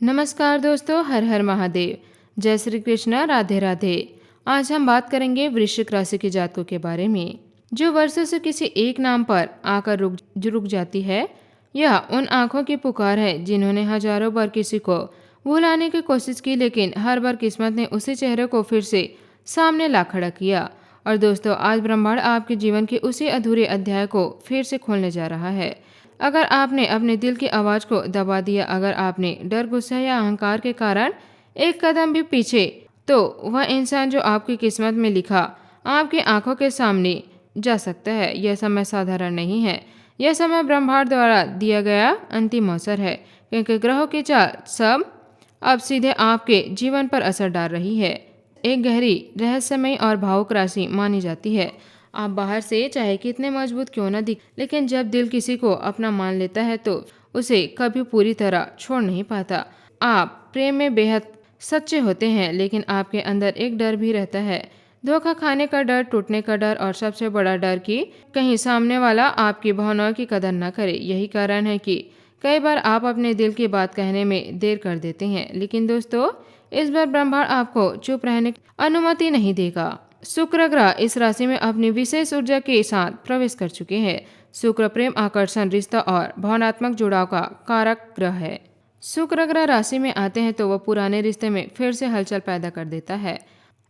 नमस्कार दोस्तों, हर हर महादेव। जय श्री कृष्णा, राधे राधे। आज हम बात करेंगे वृश्चिक राशि के जातकों के बारे में, जो वर्षों से किसी एक नाम पर आकर रुक जाती है। यह उन आंखों की पुकार है जिन्होंने हजारों बार किसी को भुलाने की कोशिश की, लेकिन हर बार किस्मत ने उसी चेहरे को फिर से सामने ला खड़ा किया। और दोस्तों, आज ब्रह्मांड आपके जीवन के उसी अधूरे अध्याय को फिर से खोलने जा रहा है। अगर आपने अपने दिल की आवाज को दबा दिया, अगर आपने डर, गुस्सा या अहंकार के कारण एक कदम भी पीछे, तो वह इंसान जो आपकी किस्मत में लिखा आपकी आंखों के सामने जा सकता है। यह समय साधारण नहीं है। यह समय ब्रह्मांड द्वारा दिया गया अंतिम अवसर है, क्योंकि ग्रहों की चाल सब अब सीधे आपके जीवन पर असर डाल रही है। एक गहरी, रहस्यमयी और भावुक राशि मानी जाती है। आप बाहर से चाहे कितने मजबूत क्यों न दिख, लेकिन जब दिल किसी को अपना मान लेता है तो उसे कभी पूरी तरह छोड़ नहीं पाता। आप प्रेम में बेहद सच्चे होते हैं, लेकिन आपके अंदर एक डर भी रहता है। धोखा खाने का डर, टूटने का डर और सबसे बड़ा डर कि कहीं सामने वाला आपकी भावनाओं की कदर न करे। यही कारण है कि कई बार आप अपने दिल की बात कहने में देर कर देते हैं। लेकिन दोस्तों, इस बार ब्रह्मांड आपको चुप रहने की अनुमति नहीं देगा। शुक्र ग्रह इस राशि में अपनी विशेष ऊर्जा के साथ प्रवेश कर चुके हैं। शुक्र प्रेम, आकर्षण, रिश्ता और भावनात्मक जुड़ाव का कारक ग्रह है। शुक्र ग्रह राशि में आते हैं तो वह पुराने रिश्ते में फिर से हलचल पैदा कर देता है।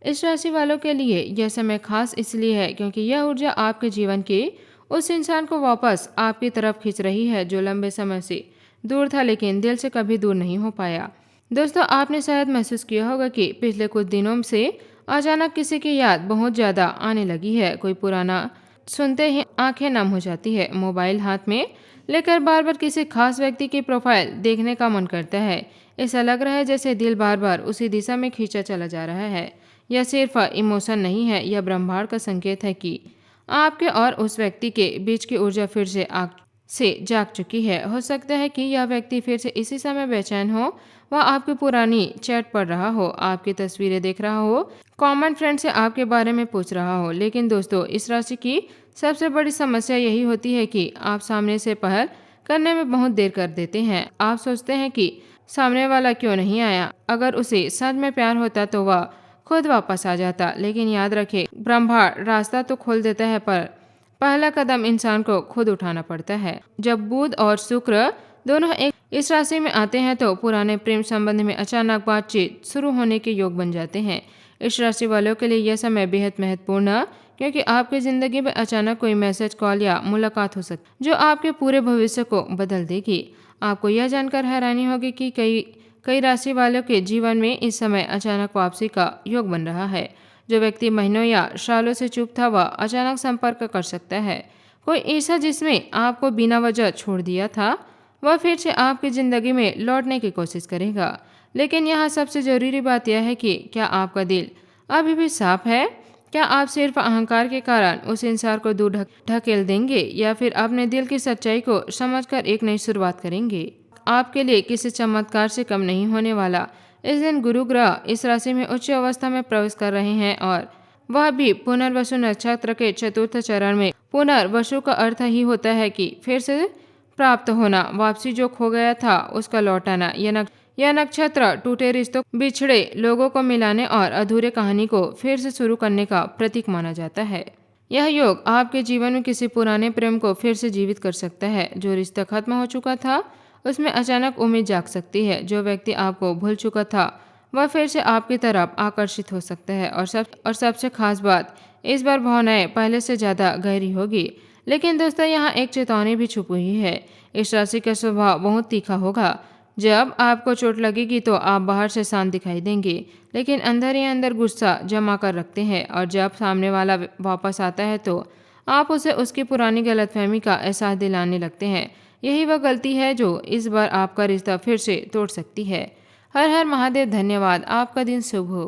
इस राशि वालों के लिए यह समय खास इसलिए है क्योंकि यह ऊर्जा आपके जीवन के उस इंसान को वापस आपकी तरफ खींच रही है जो लंबे समय से दूर था, लेकिन दिल से कभी दूर नहीं हो पाया। दोस्तों, आपने शायद महसूस किया होगा कि पिछले कुछ दिनों से अचानक किसी की याद बहुत ज्यादा आने लगी है। कोई पुराना सुनते ही आंखें नम हो जाती है। मोबाइल हाथ में लेकर बार बार किसी खास व्यक्ति की प्रोफाइल देखने का मन करता है। ऐसा लग रहा है जैसे दिल बार बार उसी दिशा में खींचा चला जा रहा है। यह सिर्फ इमोशन नहीं है, यह ब्रह्मांड का संकेत है कि आपके और उस व्यक्ति के बीच की ऊर्जा फिर से जाग चुकी है। हो सकता है कि यह व्यक्ति फिर से इसी समय बेचैन हो, वह आपकी पुरानी चैट पढ़ रहा हो, आपकी तस्वीरें देख रहा हो, कॉमन फ्रेंड से आपके बारे में पूछ रहा हो। लेकिन दोस्तों, इस राशि की सबसे बड़ी समस्या यही होती है कि आप सामने से पहल करने में बहुत देर कर देते हैं। आप सोचते हैं कि सामने वाला क्यों नहीं आया, अगर उसे सच में प्यार होता तो वह खुद वापस आ जाता। लेकिन याद रखें, ब्रह्मांड रास्ता तो खोल देता है, पर पहला कदम इंसान को खुद उठाना पड़ता है। जब बुध और शुक्र दोनों एक इस राशि में आते हैं तो पुराने प्रेम संबंध में अचानक बातचीत शुरू होने के योग बन जाते हैं। इस राशि वालों के लिए यह समय बेहद महत्वपूर्ण है, क्योंकि आपकी जिंदगी में अचानक कोई मैसेज, कॉल या मुलाकात हो सकती जो आपके पूरे भविष्य को बदल देगी। आपको यह जानकर हैरानी होगी कि कई राशि वालों के जीवन में इस समय अचानक वापसी का योग बन रहा है। जो व्यक्ति महीनों या सालों से चुप था, वह अचानक संपर्क कर सकता है। कोई ऐसा जिसमें आपको बिना वजह छोड़ दिया था, वह फिर से आपकी जिंदगी में लौटने की कोशिश करेगा। लेकिन यहाँ सबसे जरूरी बात यह है कि क्या आपका दिल अभी भी साफ है? क्या आप सिर्फ अहंकार के कारण उस इंसान को दूर ढकेल देंगे, या फिर अपने दिल की सच्चाई को समझकर एक नई शुरुआत करेंगे? आपके लिए किसी चमत्कार से कम नहीं होने वाला। इस दिन गुरु ग्रह इस राशि में उच्च अवस्था में प्रवेश कर रहे हैं, और वह भी पुनर्वसु नक्षत्र के चतुर्थ चरण में। पुनर्वसु का अर्थ ही होता है कि फिर से प्राप्त होना, वापसी, जो खो गया था उसका लौटाना। यह नक्षत्र टूटे रिश्तों, बिछड़े लोगों को मिलाने और अधूरे कहानी को फिर से शुरू करने का प्रतीक माना जाता है। यह योग आपके जीवन में किसी पुराने प्रेम को फिर से जीवित कर सकता है। जो रिश्ता खत्म हो चुका था उसमें अचानक उम्मीद जाग सकती है। जो व्यक्ति आपको भूल चुका था वह फिर से आपकी तरफ आकर्षित हो सकता है। और सबसे खास बात, इस बार भावनाएं पहले से ज्यादा गहरी होगी। लेकिन दोस्तों, यहाँ एक चेतावनी भी छुपी हुई है। इस राशि का स्वभाव बहुत तीखा होगा। जब आपको चोट लगेगी तो आप बाहर से शांत दिखाई देंगे, लेकिन अंदर ही अंदर गुस्सा जमा कर रखते हैं। और जब सामने वाला वापस आता है तो आप उसे उसकी पुरानी गलतफहमी का एहसास दिलाने लगते हैं। यही वह गलती है जो इस बार आपका रिश्ता फिर से तोड़ सकती है। हर हर महादेव। धन्यवाद। आपका दिन शुभ हो।